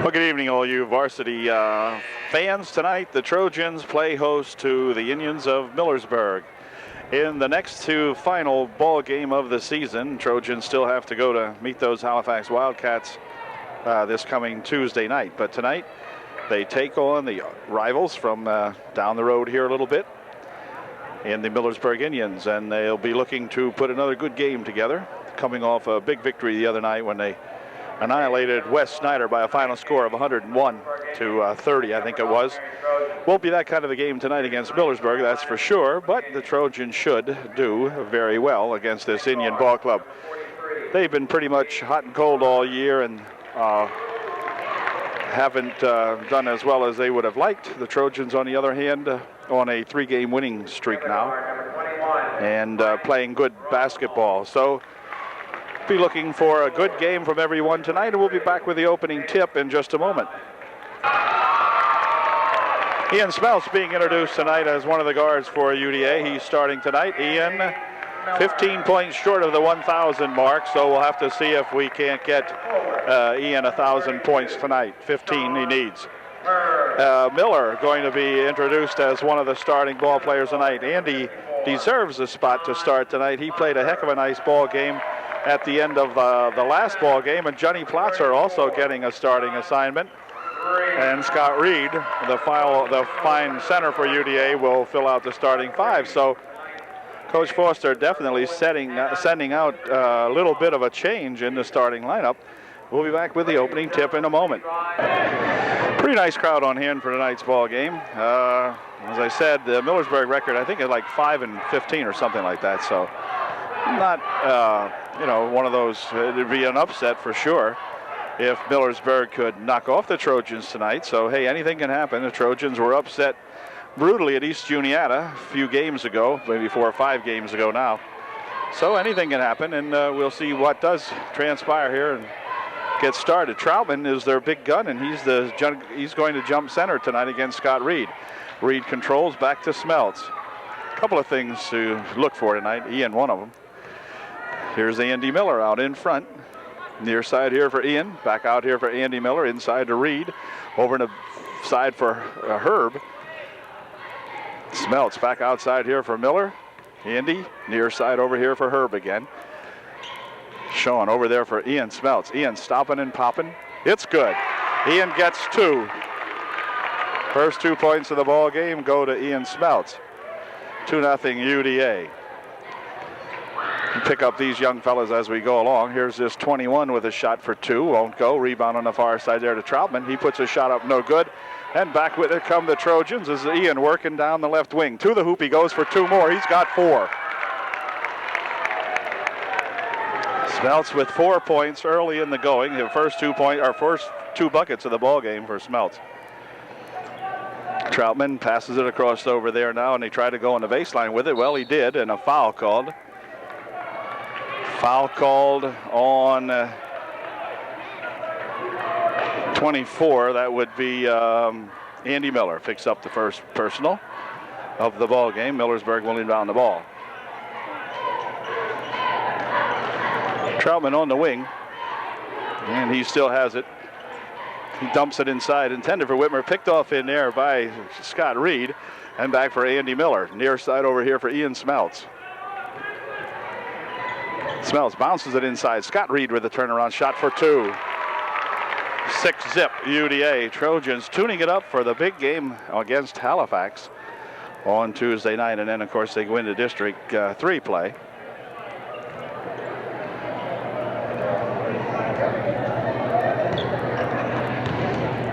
Well, good evening, all you varsity fans. Tonight, the Trojans play host to the Indians of Millersburg. In the next to final ball game of the season, Trojans still have to go to meet those Halifax Wildcats this coming Tuesday night. But tonight, they take on the rivals from down the road here a little bit in the Millersburg Indians, and they'll be looking to put another good game together, coming off a big victory the other night when they annihilated West Snyder by a final score of 101-30, I think it was. Won't be that kind of a game tonight against Millersburg, that's for sure, but the Trojans should do very well against this Indian ball club. They've been pretty much hot and cold all year and haven't done as well as they would have liked. The Trojans, on the other hand, on a 3-game winning streak now and playing good basketball. So be looking for a good game from everyone tonight, and we'll be back with the opening tip in just a moment. Ian Smelts being introduced tonight as one of the guards for UDA. He's starting tonight. Ian, 15 points short of the 1,000 mark, so we'll have to see if we can't get Ian 1,000 points tonight. 15 he needs. Miller going to be introduced as one of the starting ball players tonight. Andy deserves a spot to start tonight. He played a heck of a nice ball game at the end of the last ball game, and Johnny Plotzer also getting a starting assignment. And Scott Reed, the fine center for UDA, will fill out the starting 5. So Coach Foster definitely sending out a little bit of a change in the starting lineup. We'll be back with the opening tip in a moment. Pretty nice crowd on hand for tonight's ball game. As I said, the Millersburg record, I think, is like 5-15 or something like that. So not, one of those. It'd be an upset for sure if Millersburg could knock off the Trojans tonight. So, hey, anything can happen. The Trojans were upset brutally at East Juniata a few games ago, maybe 4 or 5 games ago now. So anything can happen, and we'll see what does transpire here and get started. Troutman is their big gun, and he's going to jump center tonight against Scott Reed. Reed controls back to Smelts. A couple of things to look for tonight, Ian one of them. Here's Andy Miller out in front. Near side here for Ian. Back out here for Andy Miller. Inside to Reed. Over in the side for Herb. Smelts back outside here for Miller. Andy. Near side over here for Herb again. Sean over there for Ian Smelts. Ian stopping and popping. It's good. Ian gets 2. First 2 points of the ball game go to Ian Smelts. 2-0 UDA. Pick up these young fellas as we go along. Here's this 21 with a shot for 2. Won't go. Rebound on the far side there to Troutman. He puts a shot up, no good. And back with it come the Trojans as Ian working down the left wing. To the hoop he goes for 2 more. He's got 4. Smelts with 4 points early in the going. The first 2 buckets of the ball game for Smelts. Troutman passes it across over there now, and they try to go on the baseline with it. Well, he did, and a foul called. Foul called on 24. That would be Andy Miller. Picks up the first personal of the ball game. Millersburg will inbound the ball. Troutman on the wing, and he still has it. He dumps it inside, intended for Whitmer. Picked off in there by Scott Reed, and back for Andy Miller. Near side over here for Ian Smelts. Smelts bounces it inside. Scott Reed with the turnaround shot for 2. 6-zip UDA. Trojans tuning it up for the big game against Halifax on Tuesday night. And then, of course, they go into District 3 play.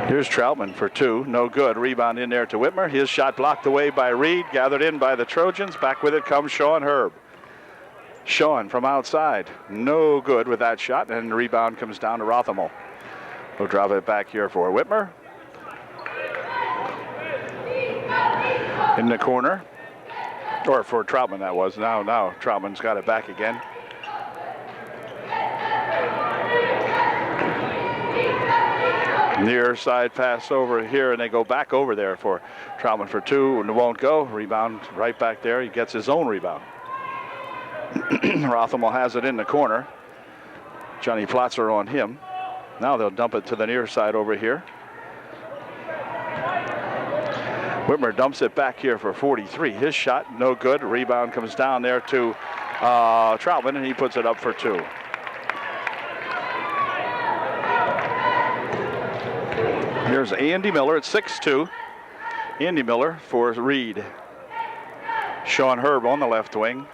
Here's Troutman for 2. No good. Rebound in there to Whitmer. His shot blocked away by Reed. Gathered in by the Trojans. Back with it comes Sean Herb. Sean from outside. No good with that shot. And the rebound comes down to Rothamel. We'll drop it back here for Whitmer. In the corner. Or for Troutman, that was. Now Troutman's got it back again. Near side pass over here, and they go back over there for Troutman for 2, and it won't go. Rebound right back there. He gets his own rebound. Rothamel has it in the corner. Johnny Plotzer on him. Now they'll dump it to the near side over here. Whitmer dumps it back here for 43. His shot, no good. Rebound comes down there to Troutman, and he puts it up for 2. Here's Andy Miller at 6'2". Andy Miller for Reed. Sean Herb on the left wing.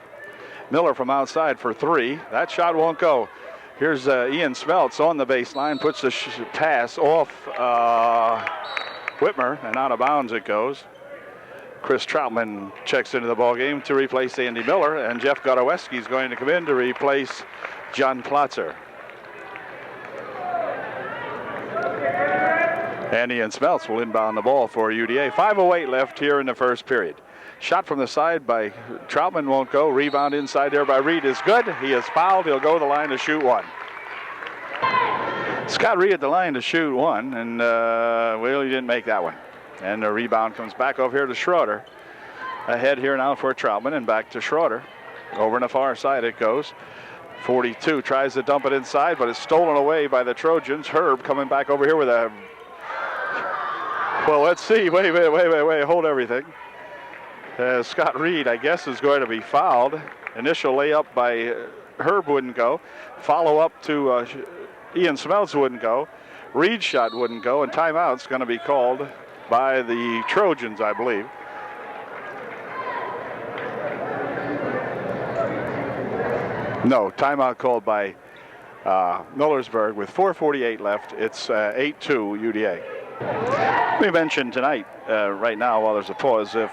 Miller from outside for 3. That shot won't go. Here's Ian Smeltz on the baseline, puts the pass off Whitmer, and out of bounds it goes. Chris Troutman checks into the ball game to replace Andy Miller, and Jeff Godoweski is going to come in to replace John Plotzer. And Ian Smeltz will inbound the ball for UDA. 5:08 left here in the first period. Shot from the side by Troutman won't go. Rebound inside there by Reed is good. He is fouled. He'll go to the line to shoot 1. Scott Reed at the line to shoot 1, and well, he didn't make that one. And the rebound comes back over here to Schroeder. Ahead here now for Troutman, and back to Schroeder. Over on the far side it goes. 42 tries to dump it inside, but it's stolen away by the Trojans. Herb coming back over here with a... Well, let's see. Wait. Hold everything. Scott Reed, I guess, is going to be fouled. Initial layup by Herb wouldn't go. Follow up to Ian Smeltz wouldn't go. Reed's shot wouldn't go, and timeout's going to be called by the Trojans, I believe. No, timeout called by Millersburg with 4:48 left. It's 8-2 UDA. We mentioned tonight, right now, while there's a pause, if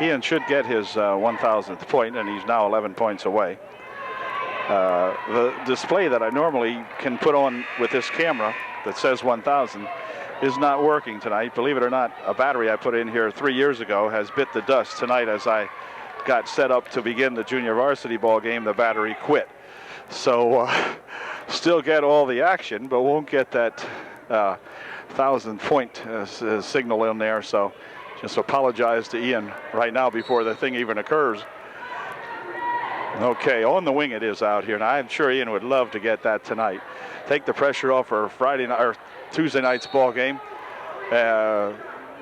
Ian should get his 1,000th point, and he's now 11 points away. The display that I normally can put on with this camera that says 1,000 is not working tonight. Believe it or not, a battery I put in here 3 years ago has bit the dust tonight as I got set up to begin the junior varsity ball game. The battery quit. So still get all the action, but won't get that 1,000 point signal in there. So just apologize to Ian right now before the thing even occurs. Okay, on the wing it is out here. Now I'm sure Ian would love to get that tonight. Take the pressure off for Friday night or Tuesday night's ball game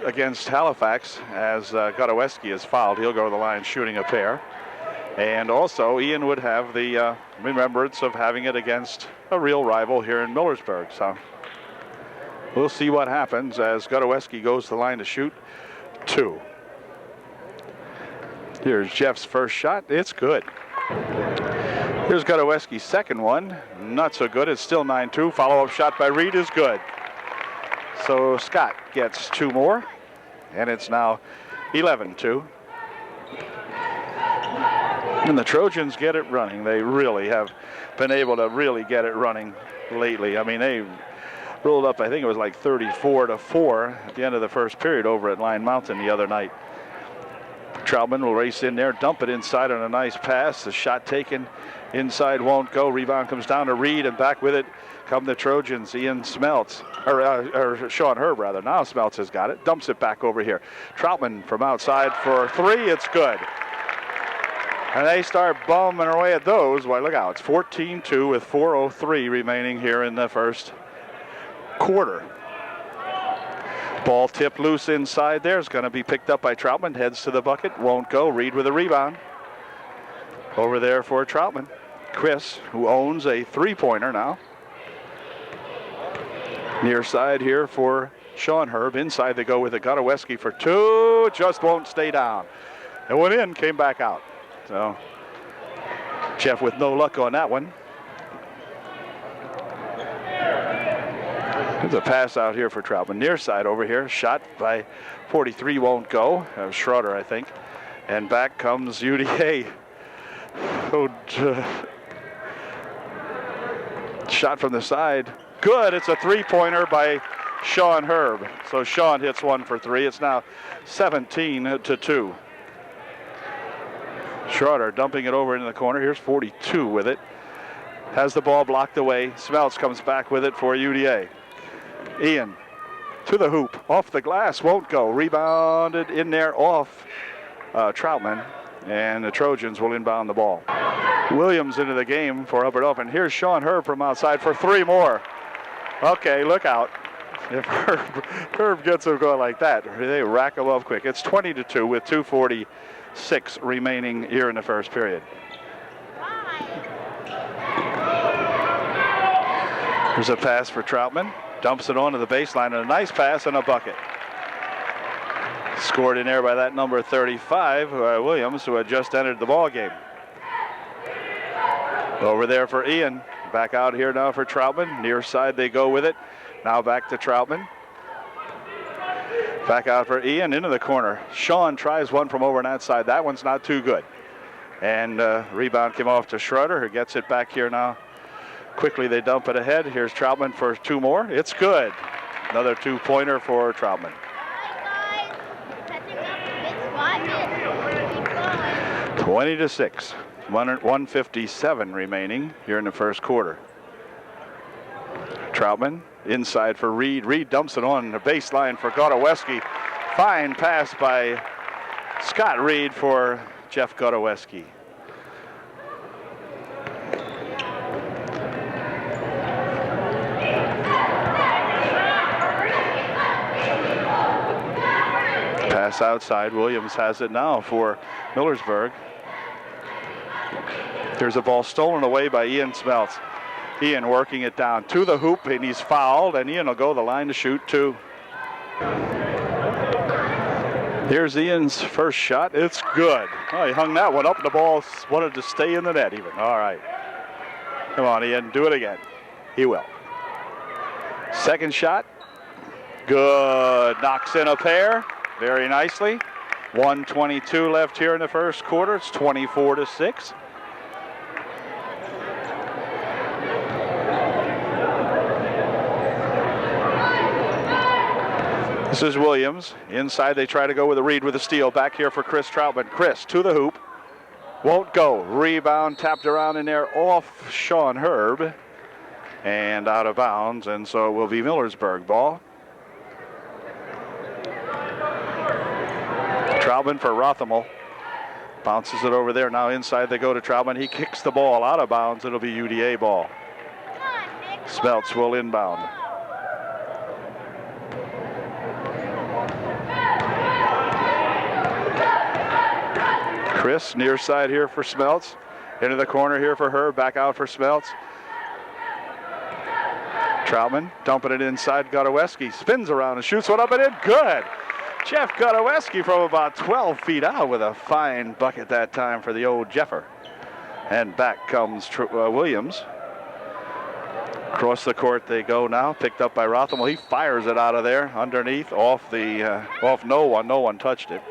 against Halifax, as Godoweski is fouled. He'll go to the line shooting a pair. And also Ian would have the remembrance of having it against a real rival here in Millersburg. So we'll see what happens as Godoweski goes to the line to shoot 2. Here's Jeff's first shot. It's good. Here's Godoweski's second one. Not so good. It's still 9-2. Follow-up shot by Reed is good. So Scott gets 2 more, and it's now 11-2. And the Trojans get it running. They really have been able to really get it running lately. I mean, they rolled up, I think it was like 34-4 at the end of the first period over at Line Mountain the other night. Troutman will race in there, dump it inside on a nice pass. The shot taken inside won't go. Rebound comes down to Reed, and back with it come the Trojans. Ian Smeltz, or Sean Herb rather. Now Smeltz has got it. Dumps it back over here. Troutman from outside for 3. It's good. And they start bumming away at those. Well, look out. It's 14-2 with 4:03 remaining here in the first quarter. Ball tipped loose inside there. It's going to be picked up by Troutman. Heads to the bucket. Won't go. Reed with a rebound. Over there for Troutman. Chris, who owns a 3-pointer now. Near side here for Sean Herb. Inside they go with it. Godoweski for 2. Just won't stay down. It went in, came back out. So Jeff with no luck on that one. There's a pass out here for Troutman. Near side over here. Shot by 43 won't go. Schroeder, I think. And back comes UDA. Shot from the side. Good. It's a 3-pointer by Sean Herb. So Sean hits 1 for 3. It's now 17-2. Schroeder dumping it over into the corner. Here's 42 with it. Has the ball blocked away. Smeltz comes back with it for UDA. Ian to the hoop. Off the glass. Won't go. Rebounded in there off Troutman. And the Trojans will inbound the ball. Williams into the game for Hubbard Off. And here's Sean Herb from outside for 3 more. Okay, look out. If Herb gets them going like that, they rack them up quick. It's 20-2 with 2:46 remaining here in the first period. Here's a pass for Troutman. Dumps it onto the baseline, and a nice pass and a bucket. Scored in there by that number 35, Williams, who had just entered the ball game. Over there for Ian. Back out here now for Troutman. Near side they go with it. Now back to Troutman. Back out for Ian into the corner. Sean tries one from over on that side. That one's not too good. And rebound came off to Schroeder, who gets it back here now. Quickly they dump it ahead. Here's Troutman for two more. It's good. Another two-pointer for Troutman. 20-6. 1:57 remaining here in the first quarter. Troutman inside for Reed. Reed dumps it on the baseline for Godoweski. Fine pass by Scott Reed for Jeff Godoweski. Pass outside. Williams has it now for Millersburg. There's a ball stolen away by Ian Smeltz. Ian working it down to the hoop, and he's fouled, and Ian will go the line to shoot two. Here's Ian's first shot. It's good. Oh, he hung that one up, and the ball wanted to stay in the net even. All right. Come on, Ian, do it again. He will. Second shot. Good. Knocks in a pair very nicely. 1:22 left here in the first quarter. It's 24-6. This is Williams. Inside they try to go with a Reed with a steal. Back here for Chris Troutman. Chris to the hoop. Won't go. Rebound tapped around in there off Sean Herb. And out of bounds. And so it will be Millersburg ball. Troutman for Rothamel. Bounces it over there. Now inside they go to Troutman. He kicks the ball out of bounds. It'll be UDA ball. Smeltz will inbound. Chris near side here for Smeltz. Into the corner here for Herb. Back out for Smeltz. Troutman dumping it inside. Godoweski spins around and shoots one up and in. Good. Jeff Godoweski from about 12 feet out with a fine bucket that time for the old Jeffer. And back comes Williams. Across the court they go now. Picked up by Rothamel. He fires it out of there underneath off no one. No one touched it.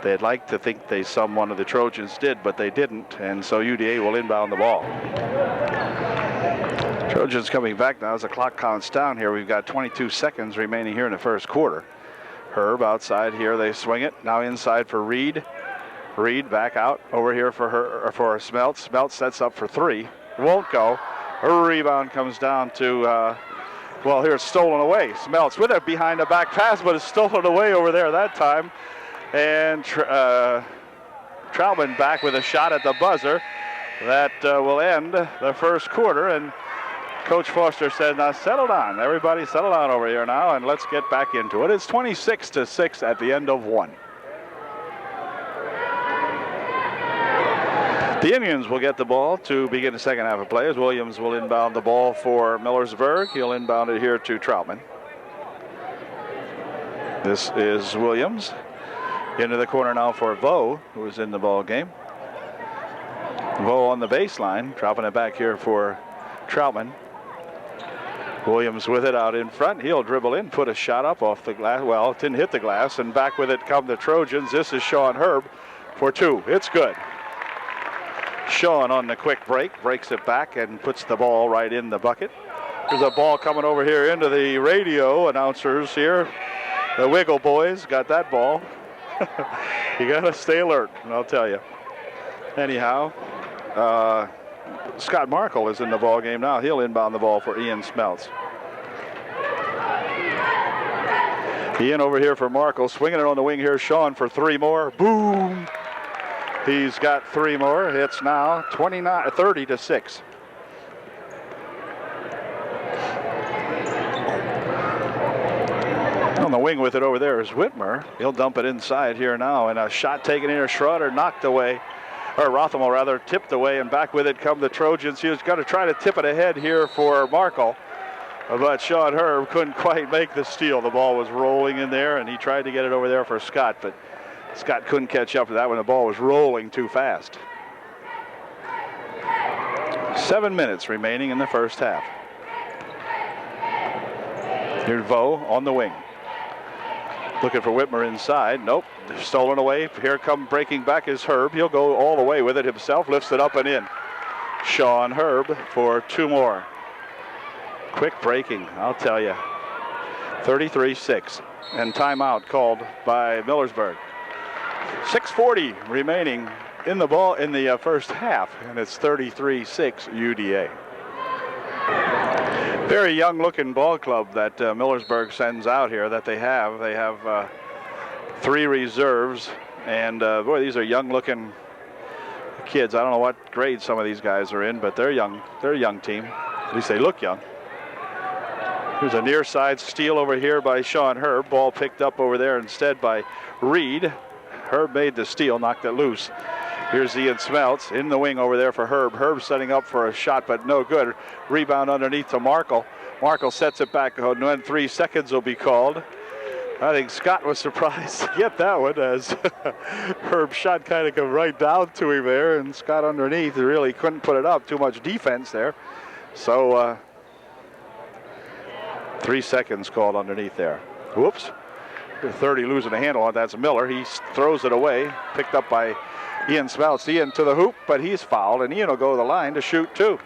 They'd like to think some one of the Trojans did, but they didn't, and so UDA will inbound the ball. Trojans coming back now as the clock counts down here. We've got 22 seconds remaining here in the first quarter. Herb outside here, they swing it. Now inside for Reed. Reed back out over here for Smeltz. Smeltz sets up for three. Won't go. A rebound comes down to, well, here it's stolen away. Smeltz with it behind the back pass, but it's stolen away over there that time. And Troutman back with a shot at the buzzer. That will end the first quarter. And Coach Foster said, now settle down. Everybody settle down over here now, and let's get back into it. It's 26-6 at the end of one. The Indians will get the ball to begin the second half of play as Williams will inbound the ball for Millersburg. He'll inbound it here to Troutman. This is Williams. Into the corner now for Vo, who is in the ball game. Vo on the baseline, dropping it back here for Troutman. Williams with it out in front. He'll dribble in, put a shot up off the glass. Well, it didn't hit the glass, and back with it come the Trojans. This is Sean Herb for two. It's good. Sean on the quick break, breaks it back and puts the ball right in the bucket. There's a ball coming over here into the radio announcers here. The Wiggle Boys got that ball. You got to stay alert, and I'll tell you. Anyhow, Scott Markle is in the ball game now. He'll inbound the ball for Ian Smeltz. Ian over here for Markle, swinging it on the wing here. Sean for three more. Boom! He's got three more. It's now 30-6. On the wing with it over there is Whitmer. He'll dump it inside here now, and a shot taken here. Schroeder knocked away, or Rothamel rather, tipped away, and back with it come the Trojans. He was going to try to tip it ahead here for Markle, but Sean Herb couldn't quite make the steal. The ball was rolling in there, and he tried to get it over there for Scott, but Scott couldn't catch up to that when the ball was rolling too fast. 7 minutes remaining in the first half. Here's Vo on the wing. Looking for Whitmer inside. Nope. Stolen away. Here come breaking back is Herb. He'll go all the way with it himself. Lifts it up and in. Sean Herb for 2 more. Quick breaking, I'll tell you. 33-6. And timeout called by Millersburg. 6:40 remaining in the ball in the first half, and it's 33-6 UDA. Very young-looking ball club that Millersburg sends out here. That they have. They have 3 reserves, and boy, these are young-looking kids. I don't know what grade some of these guys are in, but they're young. They're a young team. At least they look young. Here's a near side steal over here by Sean Herb. Ball picked up over there instead by Reed. Herb made the steal, knocked it loose. Here's Ian Smeltz in the wing over there for Herb. Herb setting up for a shot, but no good. Rebound underneath to Markle. Markle sets it back, and then 3 seconds will be called. I think Scott was surprised to get that one as Herb's shot kind of come right down to him there, and Scott underneath really couldn't put it up. Too much defense there. So 3 seconds called underneath there. Whoops. 30 losing the handle on that's Miller. He throws it away, picked up by Ian Smeltz. Ian to the hoop, but he's fouled, and Ian will go to the line to shoot 2.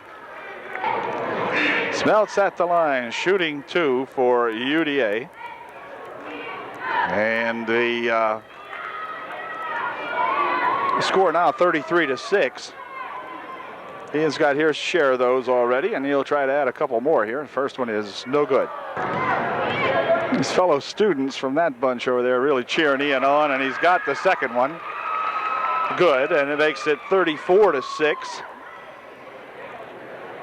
Smeltz at the line, shooting 2 for UDA. And the score now 33-6. Ian's got his share of those already, and he'll try to add a couple more here. The first one is no good. His fellow students from that bunch over there really cheering Ian on, and he's got the second one. Good, and it makes it 34-6.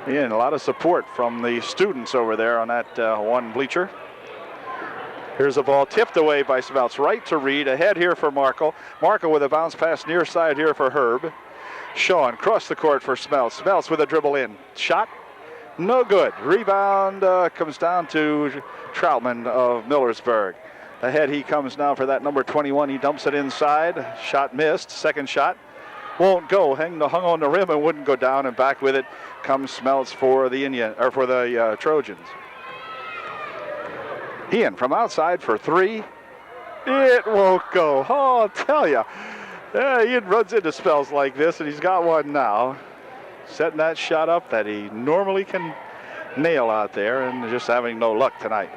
Ian, a lot of support from the students over there on that one bleacher. Here's a ball tipped away by Smeltz, right to Reed, ahead here for Markle. Markle with a bounce pass near side here for Herb. Sean across the court for Smeltz. Smeltz with a dribble in. Shot, no good. Rebound comes down to Troutman of Millersburg. Ahead he comes now for that number 21. He dumps it inside. Shot missed. Second shot won't go. Hung on the rim and wouldn't go down. And back with it comes Smeltz for the Trojans. Ian from outside for 3. It won't go. Oh, I'll tell you. Ian runs into spells like this, and he's got one now. Setting that shot up that he normally can nail out there, and just having no luck tonight.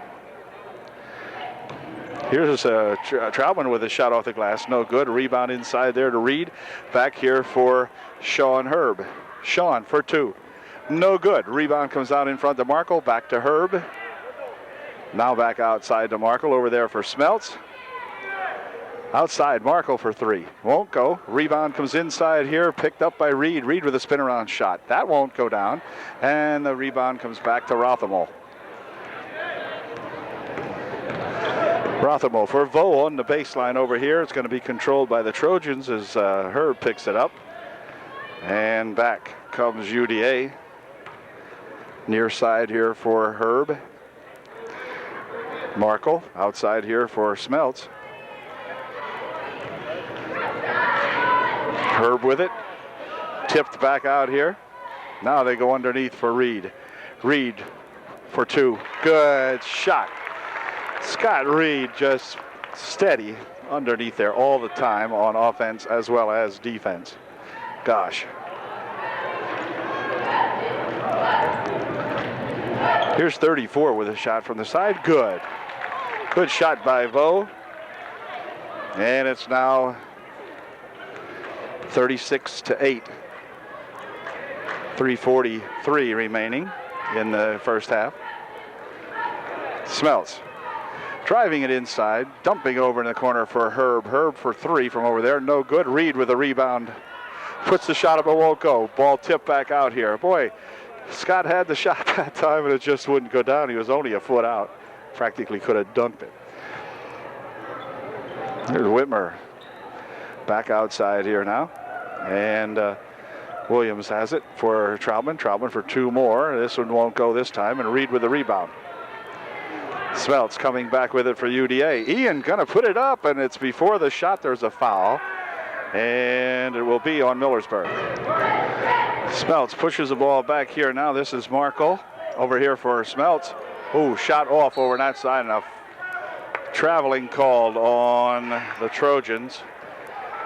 Here's Troutman with a shot off the glass. No good. Rebound inside there to Reed. Back here for Sean Herb. Sean for 2. No good. Rebound comes out in front to Markle. Back to Herb. Now back outside to Markle. Over there for Smeltz. Outside Markle for 3. Won't go. Rebound comes inside here. Picked up by Reed. Reed with a spin around shot. That won't go down. And the rebound comes back to Rothamel. Rothamel for Vo on the baseline over here. It's going to be controlled by the Trojans as Herb picks it up. And back comes UDA. Near side here for Herb. Markle outside here for Smeltz. Herb with it. Tipped back out here. Now they go underneath for Reed. Reed for 2. Good shot. Scott Reed just steady underneath there all the time on offense as well as defense. Gosh. Here's 34 with a shot from the side. Good. Good shot by Vo. And it's now 36-8. 3:43 remaining in the first half. Smeltz driving it inside, dumping over in the corner for Herb. Herb for 3 from over there. No good. Reed with a rebound. Puts the shot up, but won't go. Ball tipped back out here. Boy, Scott had the shot that time, and it just wouldn't go down. He was only a foot out. Practically could have dunked it. Here's Whitmer back outside here now. And Williams has it for Troutman. Troutman for two more. This one won't go this time. And Reed with the rebound. Smeltz coming back with it for UDA. Ian gonna put it up, and it's before the shot. There's a foul. And it will be on Millersburg. Smeltz pushes the ball back here now. This is Markle over here for Smeltz. Oh, shot off over that side, and a traveling called on the Trojans.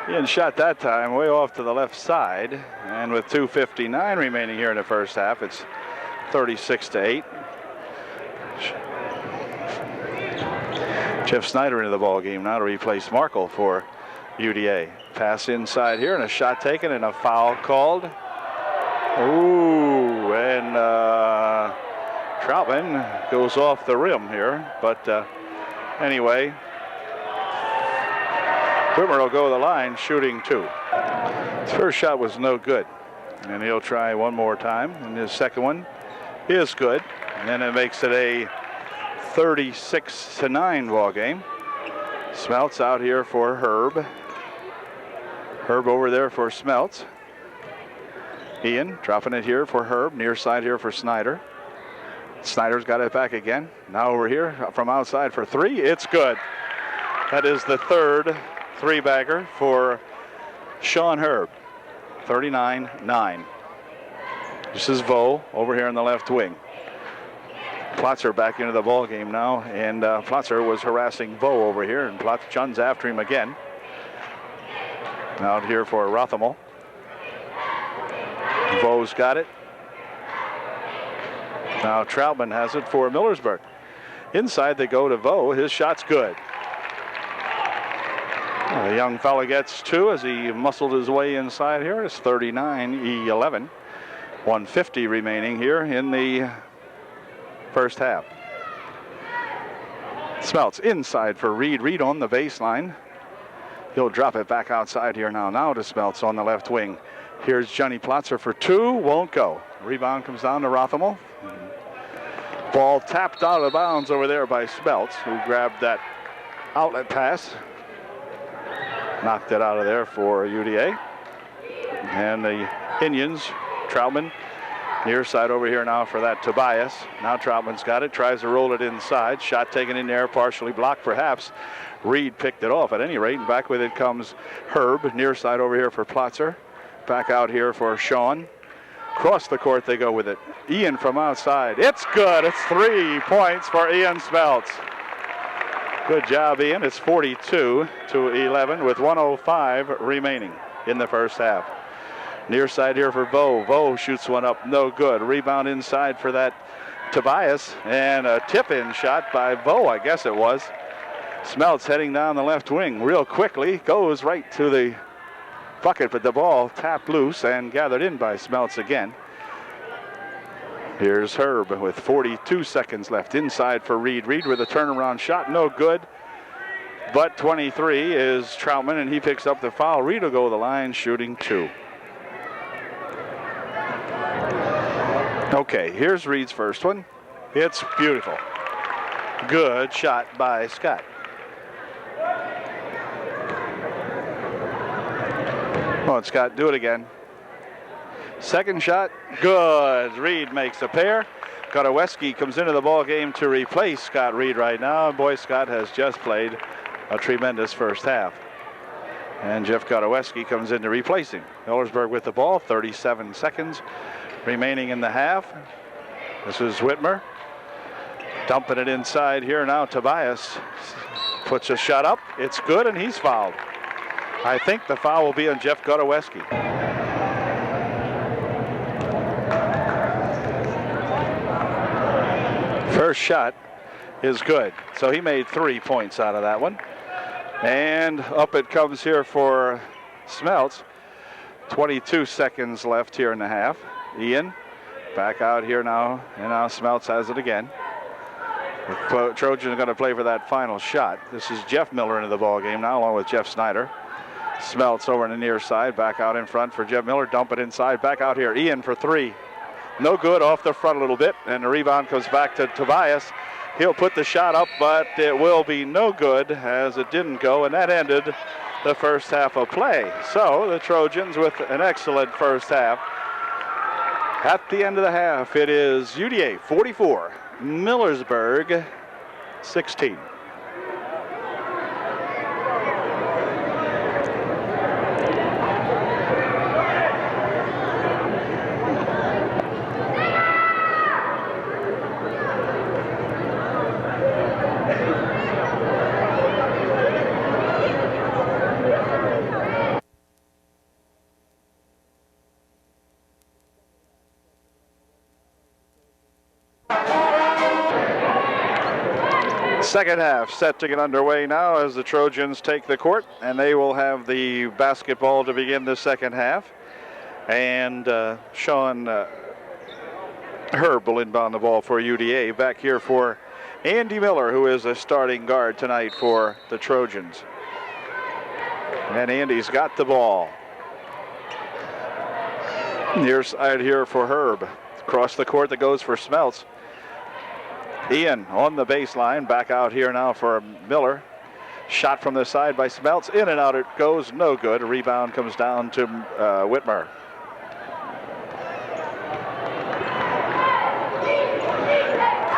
Ian shot that time way off to the left side, and with 2:59 remaining here in the first half, it's 36-8. Jeff Snyder into the ball game now to replace Markle for UDA. Pass inside here, and a shot taken, and a foul called. Ooh, and Troutman goes off the rim here, but anyway, Whitmer will go to the line shooting two. His first shot was no good, and he'll try one more time, and his second one is good, and it makes it a 36-9 ball game. Smeltz out here for Herb. Herb over there for Smeltz. Ian dropping it here for Herb, near side here for Snyder. Snyder's got it back again. Now over here from outside for three. It's good. That is the third three-bagger for Sean Herb. 39-9. This is Vo over here in the left wing. Plotzer back into the ball game now, and Plotzer was harassing Vo over here, and Chun's after him again. Out here for Rothamel. Vo's got it. Now Troutman has it for Millersburg. Inside they go to Vo. His shot's good. The young fella gets two as he muscled his way inside here. It's 39-11. 150 remaining here in the first half. Smeltz inside for Reed. Reed on the baseline. He'll drop it back outside here now. Now to Smeltz on the left wing. Here's Johnny Plotzer for two. Won't go. Rebound comes down to Rothamel. Ball tapped out of bounds over there by Smeltz, who grabbed that outlet pass. Knocked it out of there for UDA. And the Indians, Troutman, near side over here now for that Tobias. Now Troutman's got it, tries to roll it inside. Shot taken in there, partially blocked perhaps. Reed picked it off at any rate, and back with it comes Herb, near side over here for Plotzer. Back out here for Sean. Across the court they go with it. Ian from outside. It's good. It's 3 points for Ian Smeltz. Good job, Ian. It's 42-11 with 1:05 remaining in the first half. Near side here for Vo. Vo shoots one up. No good. Rebound inside for that Tobias. And a tip-in shot by Vo, I guess it was. Smeltz heading down the left wing real quickly. Goes right to the bucket, but the ball tapped loose and gathered in by Smeltz again. Here's Herb with 42 seconds left. Inside for Reed. Reed with a turnaround shot. No good. But 23 is Troutman, and he picks up the foul. Reed will go to the line shooting two. Okay, here's Reed's first one. It's beautiful. Good shot by Scott. Come on, Scott, do it again. Second shot, good. Reed makes a pair. Godoweski comes into the ball game to replace Scott Reed right now. And boy, Scott has just played a tremendous first half. And Jeff Godoweski comes in to replace him. Millersburg with the ball, 37 seconds remaining in the half. This is Whitmer. Dumping it inside here now. Tobias puts a shot up. It's good, and he's fouled. I think the foul will be on Jeff Godoweski. First shot is good. So he made 3 points out of that one. And up it comes here for Smeltz. 22 seconds left here in the half. Ian back out here now, and now Smeltz has it again. The Trojan are going to play for that final shot. This is Jeff Miller into the ball game now, along with Jeff Snyder. Smeltz over on the near side, back out in front for Jeff Miller. Dump it inside, back out here. Ian for three. No good, off the front a little bit, and the rebound comes back to Tobias. He'll put the shot up, but it will be no good as it didn't go, and that ended the first half of play. So the Trojans with an excellent first half. At the end of the half, it is UDA 44, Millersburg 16. Second half set to get underway now as the Trojans take the court, and they will have the basketball to begin the second half. And Sean Herb will inbound the ball for UDA. Back here for Andy Miller, who is a starting guard tonight for the Trojans. And Andy's got the ball. Near side here for Herb. Across the court that goes for Smeltz. Ian on the baseline, back out here now for Miller. Shot from the side by Smeltz, in and out it goes, no good. A rebound comes down to Whitmer.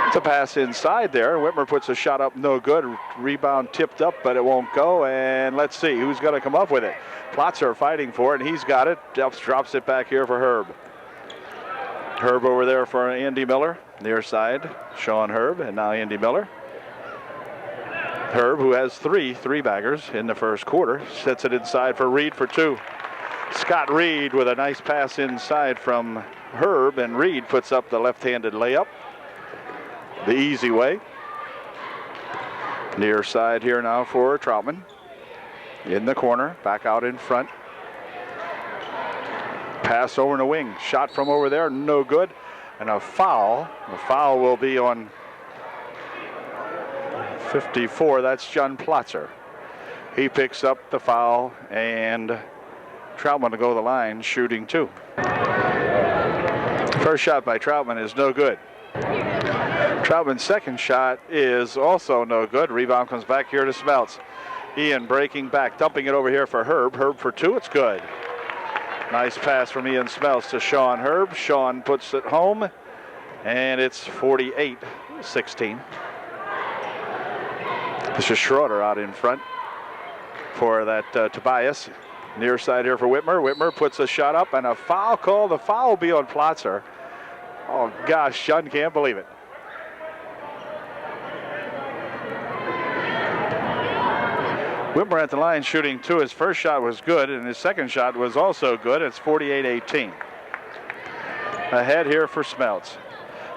It's a pass inside there. Whitmer puts a shot up, no good. Rebound tipped up, but it won't go. And let's see who's going to come up with it. Plotzer fighting for it, and he's got it. Drops it back here for Herb. Herb over there for Andy Miller. Near side, Sean Herb, and now Andy Miller. Herb, who has three baggers in the first quarter, sets it inside for Reed for two. Scott Reed with a nice pass inside from Herb, and Reed puts up the left-handed layup the easy way. Near side here now for Troutman. In the corner, back out in front. Pass over in the wing, shot from over there, no good. And a foul. The foul will be on 54. That's John Plotzer. He picks up the foul, and Troutman to go to the line, shooting two. First shot by Troutman is no good. Troutman's second shot is also no good. Rebound comes back here to Smeltz. Ian breaking back, dumping it over here for Herb. Herb for two, it's good. Nice pass from Ian Smeltz to Sean Herb. Sean puts it home, and it's 48-16. This is Schroeder out in front for that Tobias. Near side here for Whitmer. Whitmer puts a shot up, and a foul call. The foul will be on Plotzer. Oh, gosh, Sean can't believe it. Whitmer at the line shooting two. His first shot was good, and his second shot was also good. It's 48-18. Ahead here for Smeltz.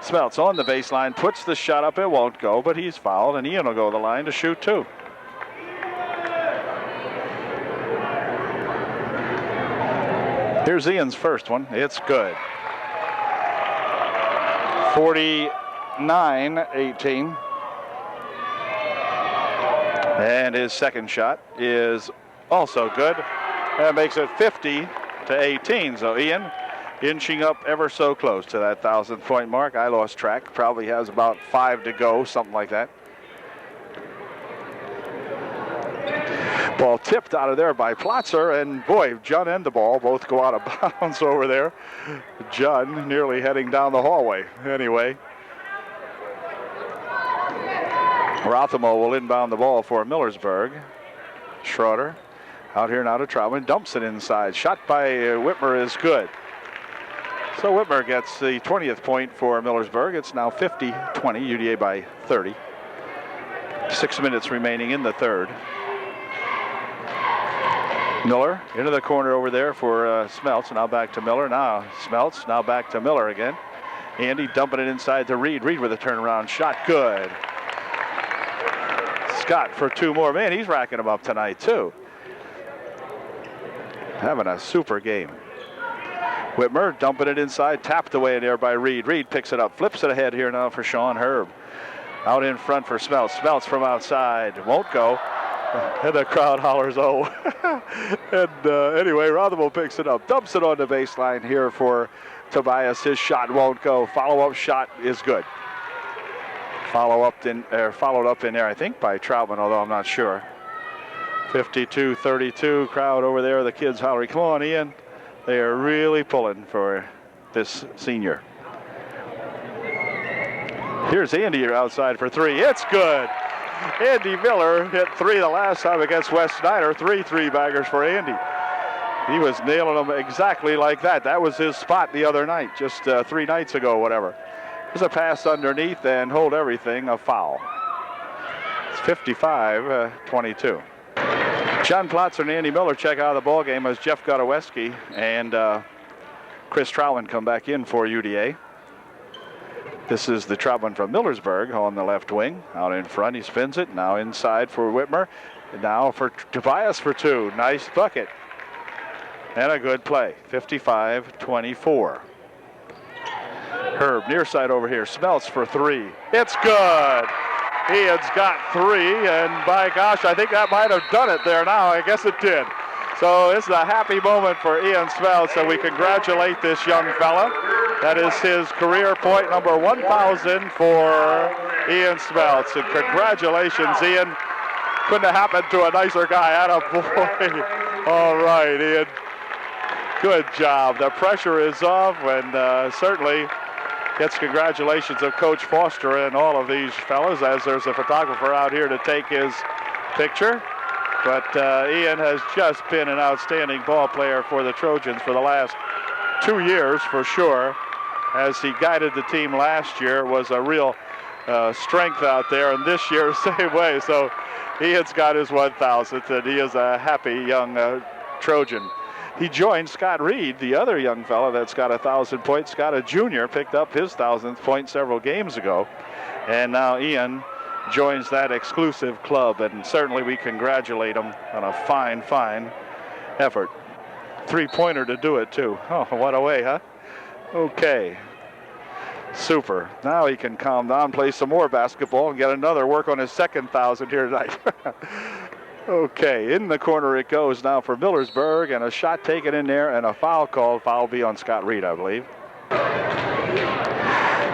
Smeltz on the baseline, puts the shot up. It won't go, but he's fouled, and Ian will go to the line to shoot two. Here's Ian's first one. It's good. 49-18. And his second shot is also good. That makes it 50-18. So Ian inching up ever so close to that 1,000-point mark. I lost track. Probably has about 5 to go, something like that. Ball tipped out of there by Plotzer, and boy, John and the ball both go out of bounds over there. John nearly heading down the hallway. Anyway, Rothamo will inbound the ball for Millersburg. Schroeder out here now to Troutman, dumps it inside. Shot by Whitmer is good. So Whitmer gets the 20th point for Millersburg. It's now 50-20, UDA by 30. 6 minutes remaining in the third. Miller into the corner over there for Smeltz. Now back to Miller. Now Smeltz. Now back to Miller again. Andy dumping it inside to Reed. Reed with a turnaround shot. Good. Scott for two more. Man, he's racking them up tonight, too. Having a super game. Whitmer dumping it inside. Tapped away there by Reed. Reed picks it up. Flips it ahead here now for Sean Herb. Out in front for Smeltz. Smeltz from outside. Won't go. And the crowd hollers, oh. And anyway, Rothamo picks it up. Dumps it on the baseline here for Tobias. His shot won't go. Follow-up shot is good. followed up in there, I think, by Troutman, although I'm not sure. 52-32 crowd over there. The kids hollering, come on, Ian. They are really pulling for this senior. Here's Andy outside for three. It's good. Andy Miller hit three the last time against West Snyder. 3 3-baggers for Andy. He was nailing them exactly like that. That was his spot the other night, just 3 nights ago, whatever. There's a pass underneath and hold everything, a foul. It's 55-22. John Plotzer and Andy Miller check out of the ball game as Jeff Godoweski and Chris Troutman come back in for UDA. This is the Troutman from Millersburg on the left wing. Out in front, he spins it. Now inside for Whitmer. Now for Tobias for 2. Nice bucket. And a good play. 55-24. Herb near side over here. Smelts for 3. It's good. Ian's got 3, and by gosh, I think that might have done it there now. I guess it did. So it's a happy moment for Ian Smelts, and we congratulate this young fella. That is his career point number 1,000 for Ian Smelts. And congratulations, Ian. Couldn't have happened to a nicer guy. Attaboy. All right, Ian. Good job. The pressure is off, and certainly gets congratulations of Coach Foster and all of these fellas, as there's a photographer out here to take his picture. But Ian has just been an outstanding ball player for the Trojans for the last 2 years for sure. As he guided the team last year, was a real strength out there, and this year same way. So Ian's got his 1,000th, and he is a happy young Trojan. He joined Scott Reed, the other young fella that's got 1,000 points. Scott, a junior, picked up his 1,000th point several games ago. And now Ian joins that exclusive club, and certainly we congratulate him on a fine, fine effort. 3-pointer to do it, too. Oh, what a way, huh? Okay. Super. Now he can calm down, play some more basketball, and get another work on his second 1,000 here tonight. Okay, in the corner it goes now for Millersburg, and a shot taken in there and a foul called. Foul be on Scott Reed, I believe.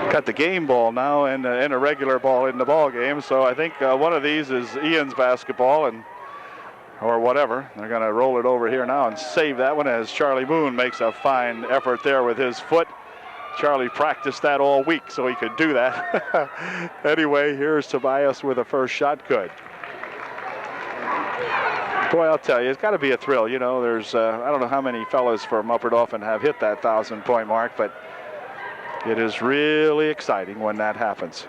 Got the game ball now and a regular ball in the ball game, so I think one of these is Ian's basketball or whatever. They're going to roll it over here now and save that one as Charlie Moon makes a fine effort there with his foot. Charlie practiced that all week so he could do that. Anyway, here's Tobias with a first shot. Good. Boy, I'll tell you, it's got to be a thrill. You know, there's, I don't know how many fellas from Upper Dauphin have hit that 1,000-point mark, but it is really exciting when that happens.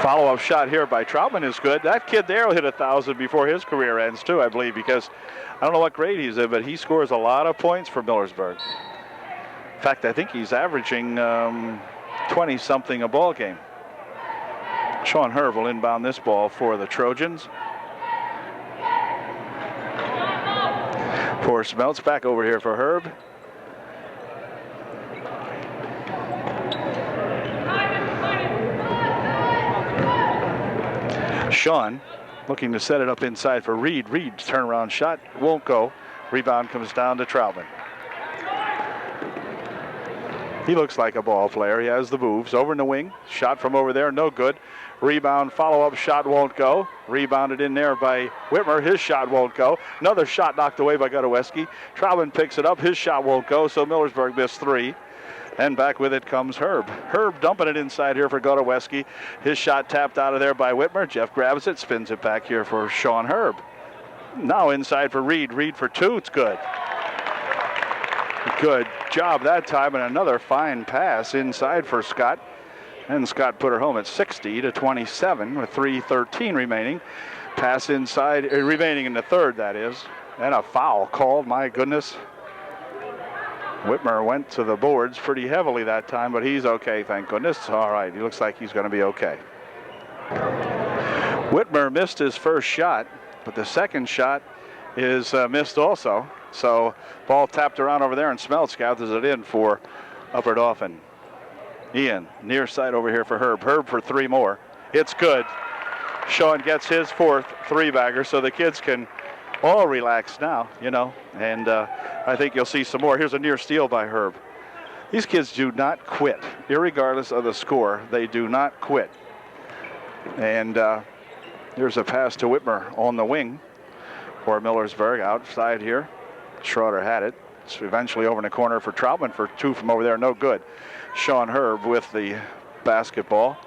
Follow-up shot here by Troutman is good. That kid there will hit 1,000 before his career ends, too, I believe, because I don't know what grade he's in, but he scores a lot of points for Millersburg. In fact, I think he's averaging 20-something a ball game. Sean Herb will inbound this ball for the Trojans. For Smelts, back over here for Herb. Sean looking to set it up inside for Reed. Reed's turnaround shot won't go. Rebound comes down to Troutman. He looks like a ball player. He has the moves. Over in the wing. Shot from over there, no good. Rebound, follow-up shot won't go. Rebounded in there by Whitmer. His shot won't go. Another shot knocked away by Godoweski. Troutman picks it up. His shot won't go, so Millersburg missed 3. And back with it comes Herb. Herb dumping it inside here for Godoweski. His shot tapped out of there by Whitmer. Jeff grabs it, spins it back here for Sean Herb. Now inside for Reed. Reed for 2. It's good. Good job that time, and another fine pass inside for Scott. And Scott put her home at 60-27 with 3:13 remaining. Pass inside, remaining in the third, that is. And a foul called, my goodness. Whitmer went to the boards pretty heavily that time, but he's okay, thank goodness. All right, he looks like he's going to be okay. Whitmer missed his first shot, but the second shot is missed also. So ball tapped around over there, and Smelts gathers it in for Upper Dauphin. Ian, near side over here for Herb. Herb for 3 more. It's good. Sean gets his 4th 3-bagger, so the kids can all relax now, you know. And I think you'll see some more. Here's a near steal by Herb. These kids do not quit, irregardless of the score. They do not quit. And here's a pass to Whitmer on the wing for Millersburg. Outside here, Schroeder had it. It's eventually over in the corner for Troutman for two from over there. No good. Sean Herb with the basketball.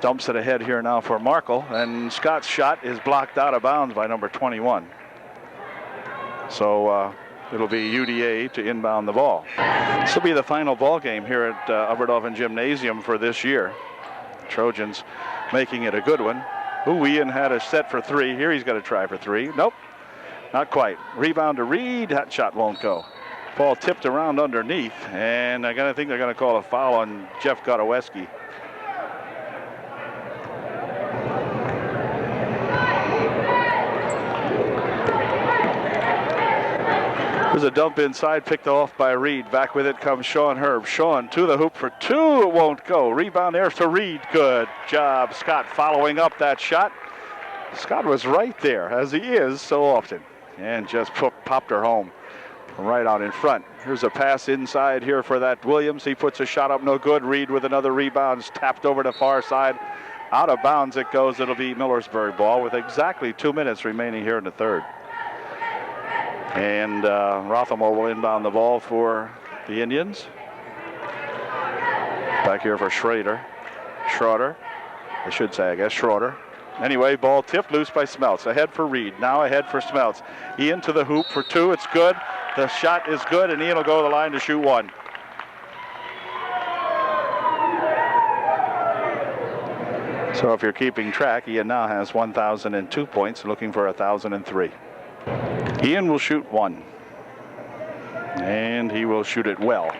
Dumps it ahead here now for Markle. And Scott's shot is blocked out of bounds by number 21. So it'll be UDA to inbound the ball. This will be the final ball game here at Oberdoffen Gymnasium for this year. Trojans making it a good one. Ooh, Ian had a set for three. Here he's got to try for three. Nope, not quite. Rebound to Reed. That shot won't go. Ball tipped around underneath, and I think they're going to call a foul on Jeff Godoweski. There's a dump inside, picked off by Reed. Back with it comes Sean Herb. Sean to the hoop for two. It won't go. Rebound there to Reed. Good job, Scott, following up that shot. Scott was right there, as he is so often, and just popped her home right out in front. Here's a pass inside here for that Williams. He puts a shot up, no good. Reed with another rebound. It's tapped over to far side. Out of bounds it goes. It'll be Millersburg ball with exactly 2 minutes remaining here in the third. And Rothamel will inbound the ball for the Indians. Back here for Schroeder. I should say, I guess, Schroeder. Anyway, ball tipped loose by Smeltz. Ahead for Reed. Now ahead for Smeltz. Ian to the hoop for two. It's good. The shot is good, and Ian will go to the line to shoot one. So if you're keeping track, Ian now has 1,002 points, looking for 1,003. Ian will shoot one, and he will shoot it well,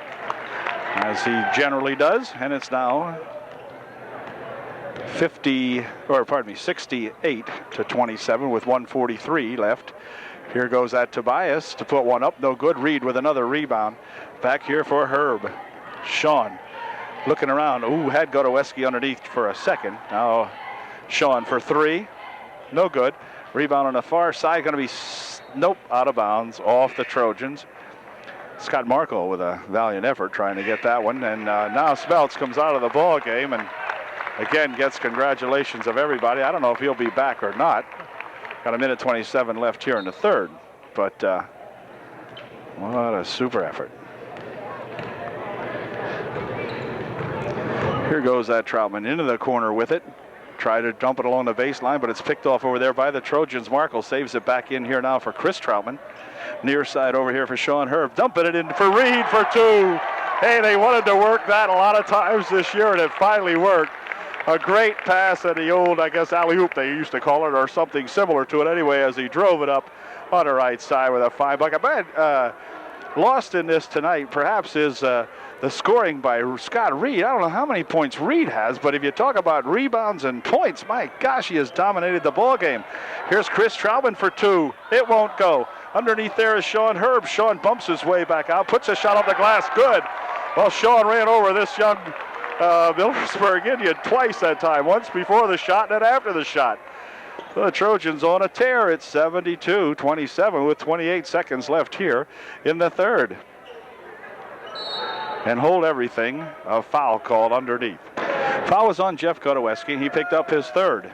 as he generally does. And it's now 68 to 27 with 1:43 left. Here goes that Tobias to put one up, no good. Reed with another rebound. Back here for Herb. Sean looking around. Ooh, had Godoweski underneath for a second. Now Sean for three, no good. Rebound on the far side, going to be, nope, out of bounds, off the Trojans. Scott Markle with a valiant effort trying to get that one. And now Smeltz comes out of the ball game and again gets congratulations of everybody. I don't know if he'll be back or not. Got a minute 27 left here in the third. But what a super effort. Here goes that Troutman into the corner with it. Try to dump it along the baseline, but it's picked off over there by the Trojans. Markle saves it back in here now for Chris Troutman. Near side over here for Sean Herb. Dumping it in for Reed for two. Hey, they wanted to work that a lot of times this year, and it finally worked. A great pass at the old, I guess, alley-oop they used to call it, or something similar to it anyway, as he drove it up on the right side with a fine bucket. But lost in this tonight perhaps is the scoring by Scott Reed. I don't know how many points Reed has, but if you talk about rebounds and points, my gosh, he has dominated the ball game. Here's Chris Troutman for two. It won't go. Underneath there is Sean Herb. Sean bumps his way back out, puts a shot off the glass. Good. Well, Sean ran over this young Millersburg Indian twice that time, once before the shot and then after the shot. The Trojans on a tear. It's 72-27 with 28 seconds left here in the third. And hold everything, a foul called underneath. Foul was on Jeff Godoweski. He picked up his third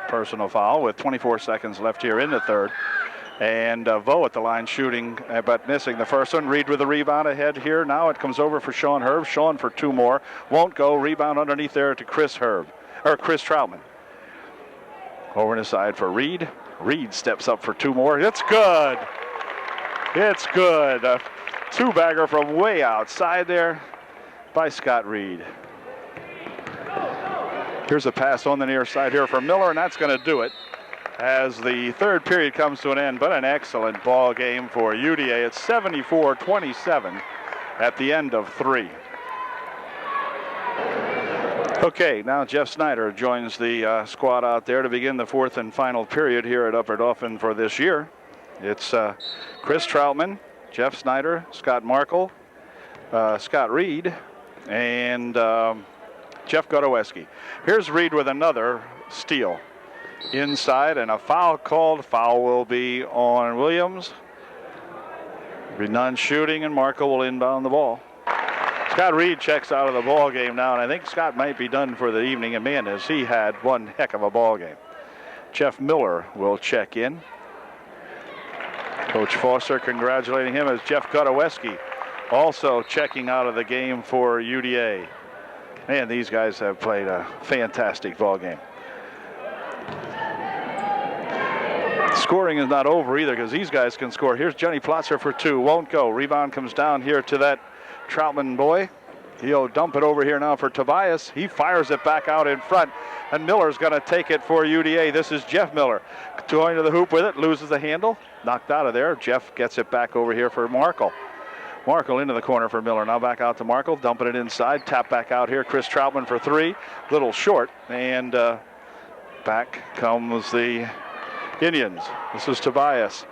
personal foul with 24 seconds left here in the third. And Vo at the line shooting, but missing the first one. Reed with the rebound ahead here. Now it comes over for Sean Herb. Sean for two more. Won't go. Rebound underneath there to Chris Troutman. Over on the side for Reed. Reed steps up for two more. It's good. It's good. A two-bagger from way outside there by Scott Reed. Here's a pass on the near side here for Miller, and that's going to do it as the third period comes to an end. But an excellent ball game for UDA. It's 74-27 at the end of three. Okay, now Jeff Snyder joins the squad out there to begin the fourth and final period here at Upper Dauphin for this year. It's Chris Troutman, Jeff Snyder, Scott Markle, Scott Reed, and Jeff Godoweski. Here's Reed with another steal. Inside, and a foul called. Foul will be on Williams. Be none shooting, and Markle will inbound the ball. Scott Reed checks out of the ball game now, and I think Scott might be done for the evening. And man, has he had one heck of a ball game. Jeff Miller will check in. Coach Foster congratulating him as Jeff Gotoweski also checking out of the game for UDA. Man, these guys have played a fantastic ball game. Scoring is not over either because these guys can score. Here's Johnny Plotzer for two. Won't go. Rebound comes down here to that Troutman boy. He'll dump it over here now for Tobias. He fires it back out in front, and Miller's going to take it for UDA. This is Jeff Miller going to the hoop with it, loses the handle, knocked out of there. Jeff gets it back over here for Markle. Markle into the corner for Miller. Now back out to Markle, dumping it inside. Tap back out here. Chris Troutman for three. Little short, and back comes the Indians. This is Tobias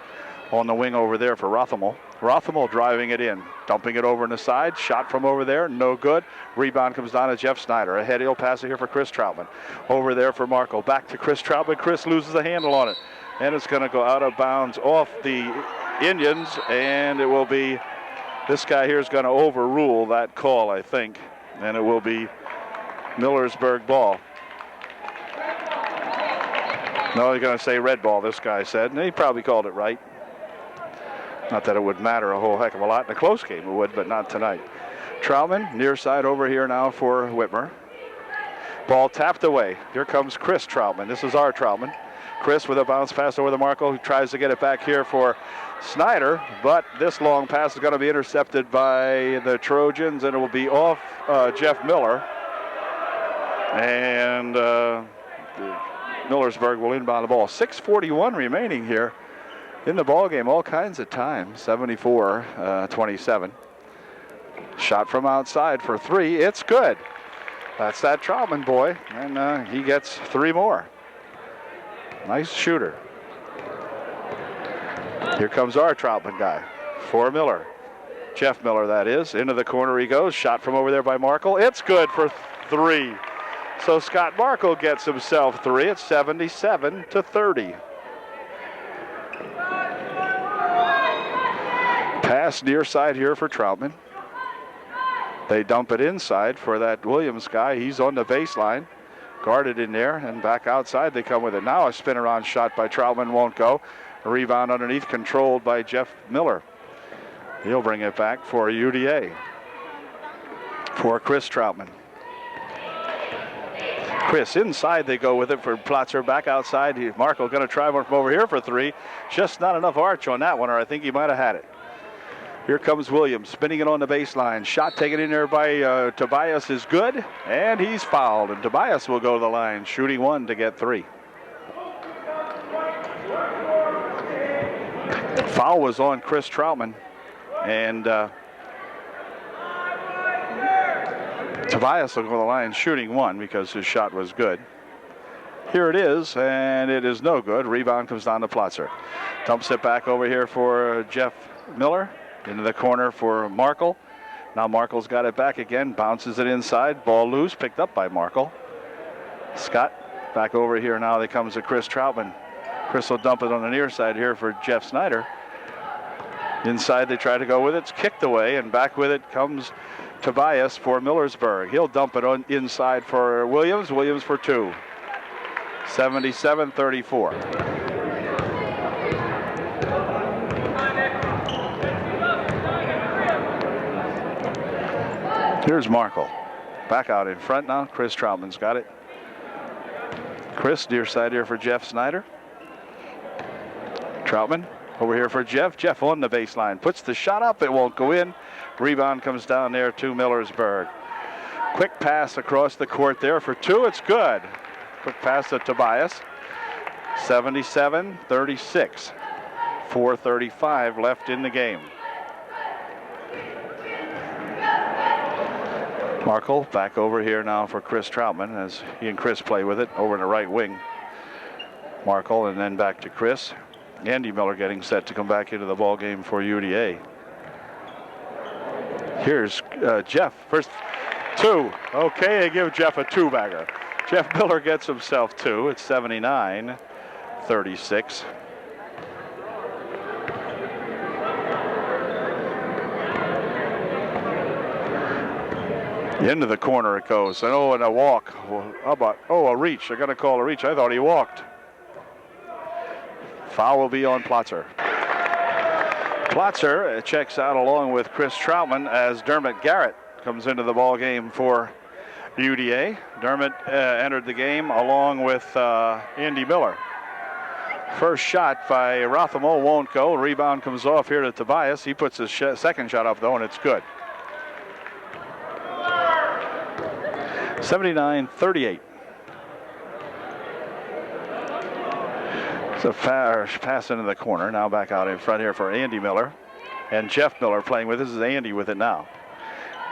on the wing over there for Rothamel. Rothamel driving it in, dumping it over on the side. Shot from over there, no good. Rebound comes down to Jeff Snyder. Ahead, he'll pass it here for Chris Troutman. Over there for Markle. Back to Chris Troutman. Chris loses the handle on it, and it's going to go out of bounds off the Indians, and it will be, this guy here is going to overrule that call, I think, and it will be Millersburg ball. No, he's going to say red ball, this guy said, and he probably called it right. Not that it would matter a whole heck of a lot. In a close game it would, but not tonight. Troutman, near side over here now for Whitmer. Ball tapped away. Here comes Chris Troutman. This is our Troutman. Chris with a bounce pass over the Markle, who tries to get it back here for Snyder, but this long pass is going to be intercepted by the Trojans, and it will be off Jeff Miller. And Millersburg will inbound the ball. 6:41 remaining here in the ball game. All kinds of time. 74-27. Shot from outside for three. It's good. That's that Troutman boy, and he gets three more. Nice shooter. Here comes our Troutman guy for Miller. Jeff Miller, that is. Into the corner he goes. Shot from over there by Markle. It's good for three. So Scott Markle gets himself three. It's 77-30. Pass near side here for Troutman. They dump it inside for that Williams guy. He's on the baseline, guarded in there, and back outside they come with it. Now a spin around shot by Troutman won't go. A rebound underneath, controlled by Jeff Miller. He'll bring it back for UDA. For Chris Troutman. Chris inside, they go with it for Plotzer. Back outside, Markle going to try one from over here for three. Just not enough arch on that one, or I think he might have had it. Here comes Williams, spinning it on the baseline. Shot taken in there by Tobias is good, and he's fouled. And Tobias will go to the line, shooting one to get three. Foul was on Chris Troutman, and Tobias will go to the line, shooting one because his shot was good. Here it is, and it is no good. Rebound comes down to Plotzer. Dumps it back over here for Jeff Miller. Into the corner for Markle. Now Markle's got it back again, bounces it inside, ball loose, picked up by Markle. Scott back over here now. They comes to Chris Troutman. Chris will dump it on the near side here for Jeff Snyder. Inside they try to go with it, it's kicked away, and back with it comes Tobias for Millersburg. He'll dump it on inside for Williams. Williams for two. 77-34. Here's Markle. Back out in front now. Chris Troutman's got it. Chris near side here for Jeff Snyder. Troutman over here for Jeff. Jeff on the baseline. Puts the shot up. It won't go in. Rebound comes down there to Millersburg. Quick pass across the court there for two. It's good. Quick pass to Tobias. 77-36. 4:35 left in the game. Markle back over here now for Chris Troutman as he and Chris play with it over in the right wing. Markle and then back to Chris. Andy Miller getting set to come back into the ball game for UDA. Here's Jeff. First two. Okay, they give Jeff a two-bagger. Jeff Miller gets himself two. It's 79-36. Into the corner it goes. And a walk. Well, how about, a reach. They're going to call a reach. I thought he walked. Foul will be on Plotzer. Plotzer checks out along with Chris Troutman as Dermot Garrett comes into the ball game for UDA. Dermot entered the game along with Andy Miller. First shot by Rothamo won't go. Rebound comes off here to Tobias. He puts his second shot up, though, and it's good. 79-38. It's a pass into the corner. Now back out in front here for Andy Miller. And Jeff Miller playing with. This is Andy with it now.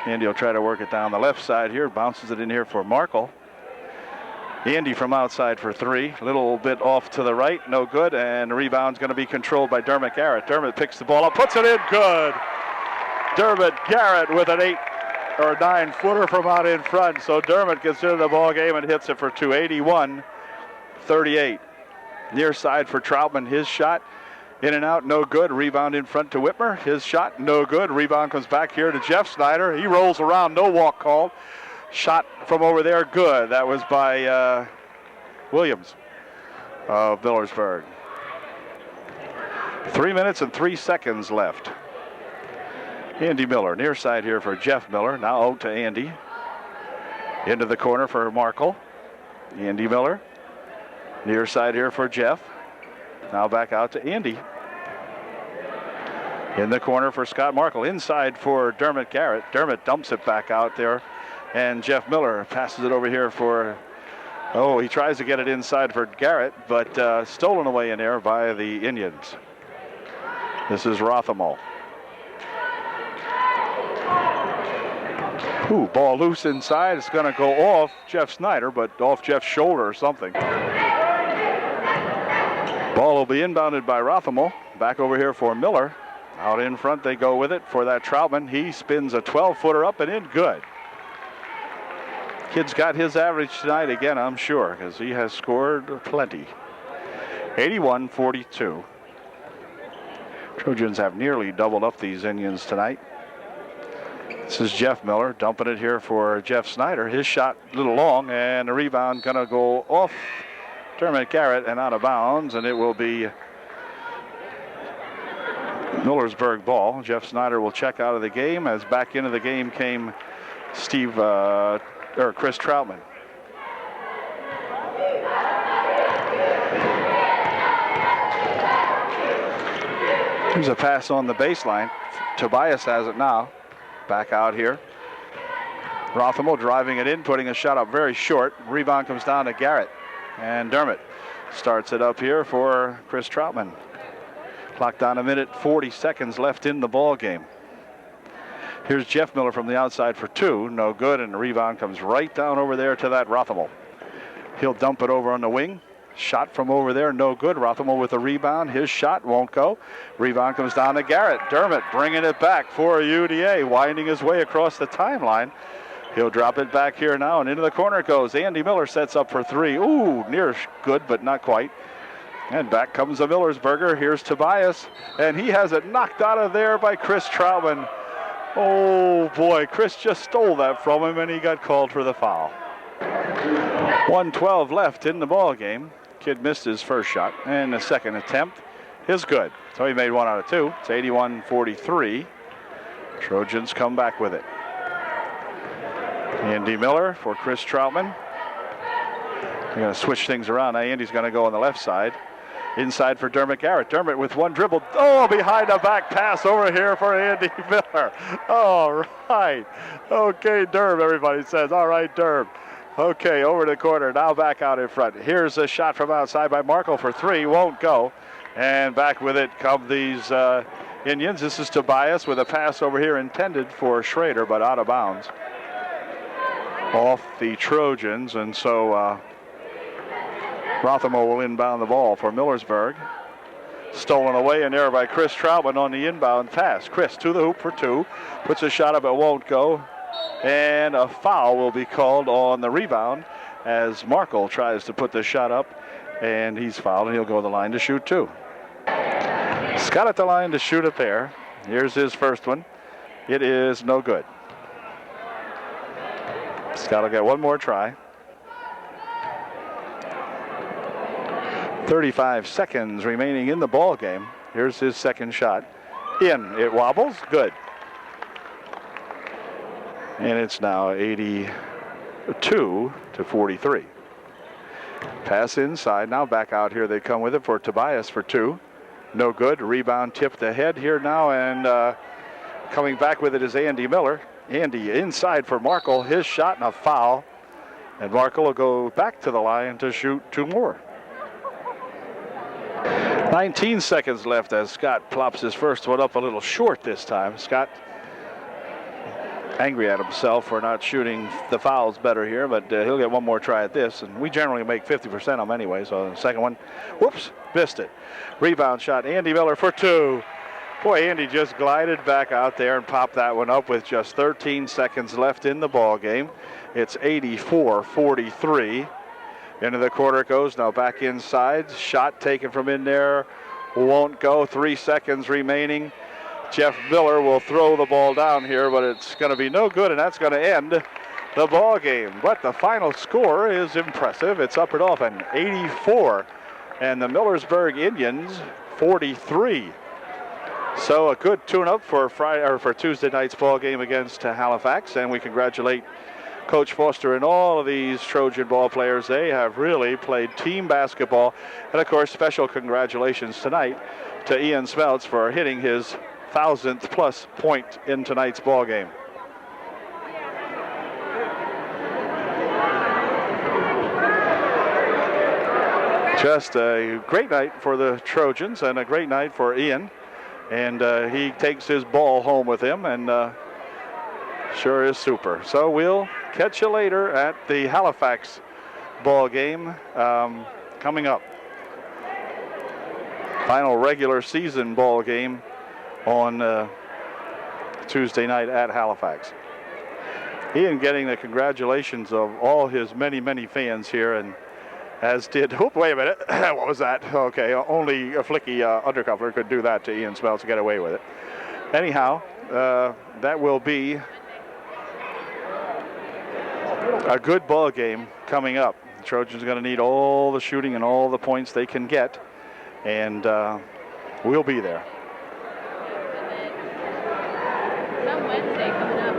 Andy will try to work it down the left side here. Bounces it in here for Markle. Andy from outside for three. A little bit off to the right. No good. And the rebound's going to be controlled by Dermot Garrett. Dermot picks the ball up. Puts it in. Good. Dermot Garrett with an 8 or 9 footer from out in front. So Dermot gets into the ball game and hits it for 2. 81-38. Near side for Troutman. His shot. In and out, no good. Rebound in front to Whitmer. His shot, no good. Rebound comes back here to Jeff Snyder. He rolls around, no walk called. Shot from over there, good. That was by Williams of Millersburg. 3 minutes and 3 seconds left. Andy Miller, near side here for Jeff Miller. Now out to Andy. Into the corner for Markle. Andy Miller. Near side here for Jeff. Now back out to Andy. In the corner for Scott Markle. Inside for Dermot Garrett. Dermot dumps it back out there. And Jeff Miller passes it over here for, he tries to get it inside for Garrett, but stolen away in there by the Indians. This is Rothamo. Ball loose inside. It's going to go off Jeff Snyder, but off Jeff's shoulder or something. Ball will be inbounded by Rothamo. Back over here for Miller. Out in front they go with it for that Troutman. He spins a 12-footer up and in, good. Kid's got his average tonight again, I'm sure, because he has scored plenty. 81-42. Trojans have nearly doubled up these Indians tonight. This is Jeff Miller dumping it here for Jeff Snyder. His shot a little long, and the rebound going to go off Dermot Garrett and out of bounds, and it will be Millersburg ball. Jeff Snyder will check out of the game as back into the game came Chris Troutman. Here's a pass on the baseline. Tobias has it now. Back out here. Rothamo driving it in, putting a shot up very short. Rebound comes down to Garrett. And Dermot starts it up here for Chris Troutman. Clock down 1 minute, 40 seconds left in the ball game. Here's Jeff Miller from the outside for 2. No good, and the rebound comes right down over there to that Rothamo. He'll dump it over on the wing. Shot from over there, no good. Rothamo with a rebound. His shot won't go. Rebound comes down to Garrett. Dermot bringing it back for UDA, winding his way across the timeline. He'll drop it back here now, and into the corner it goes. Andy Miller sets up for 3. Near good, but not quite. And back comes a Millersburger. Here's Tobias, and he has it knocked out of there by Chris Troutman. Oh boy, Chris just stole that from him, and he got called for the foul. 1:12 left in the ball game. Kid missed his first shot, and the second attempt is good. So he made 1 out of 2. It's 81-43. Trojans come back with it. Andy Miller for Chris Troutman. They're going to switch things around. Now Andy's going to go on the left side. Inside for Dermot Garrett. Dermot with one dribble. Behind the back pass over here for Andy Miller. All right. Okay, Derm, everybody says. All right, Derm. Okay, over the corner. Now back out in front. Here's a shot from outside by Markle for 3. Won't go. And back with it come these Indians. This is Tobias with a pass over here intended for Schrader, but out of bounds. Off the Trojans, and so Rothamo will inbound the ball for Millersburg. Stolen away in there by Chris Troutman on the inbound pass. Chris to the hoop for 2. Puts a shot up, it won't go. And a foul will be called on the rebound as Markle tries to put the shot up, and he's fouled, and he'll go to the line to shoot 2. Scott at the line to shoot it there. Here's his first one. It is no good. Scott will get one more try. 35 seconds remaining in the ball game. Here's his second shot. In. It wobbles. Good. And it's now 82-43. Pass inside. Now back out here they come with it for Tobias for two. No good. Rebound tipped ahead here now, and coming back with it is Andy Miller. Andy inside for Markle. His shot and a foul. And Markle will go back to the line to shoot two more. 19 seconds left as Scott plops his first one up a little short this time. Scott angry at himself for not shooting the fouls better here, but he'll get one more try at this. And we generally make 50% of them anyway, so the second one, whoops, missed it. Rebound shot, Andy Miller for two. Boy, Andy just glided back out there and popped that one up with just 13 seconds left in the ball game. It's 84-43. Into the quarter it goes, now back inside. Shot taken from in there, won't go. 3 seconds remaining. Jeff Miller will throw the ball down here, but it's going to be no good, and that's going to end the ball game. But the final score is impressive. It's up and off an 84, and the Millersburg Indians 43. So a good tune-up for Friday or for Tuesday night's ball game against Halifax, and we congratulate Coach Foster and all of these Trojan ball players. They have really played team basketball. And of course, special congratulations tonight to Ian Smeltz for hitting his 1,000th plus point in tonight's ball game. Just a great night for the Trojans and a great night for Ian. And he takes his ball home with him, and sure is super. So we'll catch you later at the Halifax ball game coming up. Final regular season ball game on Tuesday night at Halifax. Ian getting the congratulations of all his many, many fans here, and as did, oh, wait a minute, what was that? Okay, only a flicky undercover could do that to Ian Smeltz to get away with it. Anyhow, that will be a good ball game coming up. The Trojans are going to need all the shooting and all the points they can get, and we'll be there. Some Wednesday coming up.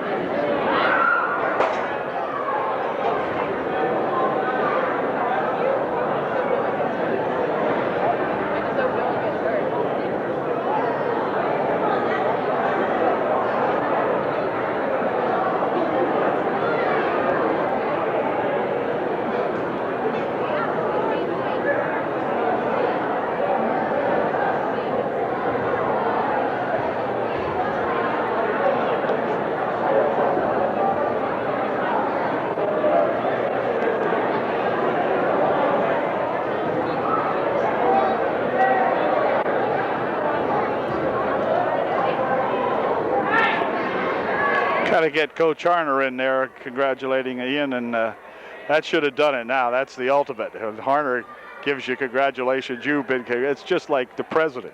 Got to get Coach Harner in there congratulating Ian, and that should have done it now. That's the ultimate. If Harner gives you congratulations, you've been, it's just like the president.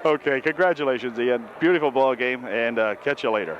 Okay, congratulations, Ian. Beautiful ball game, and catch you later.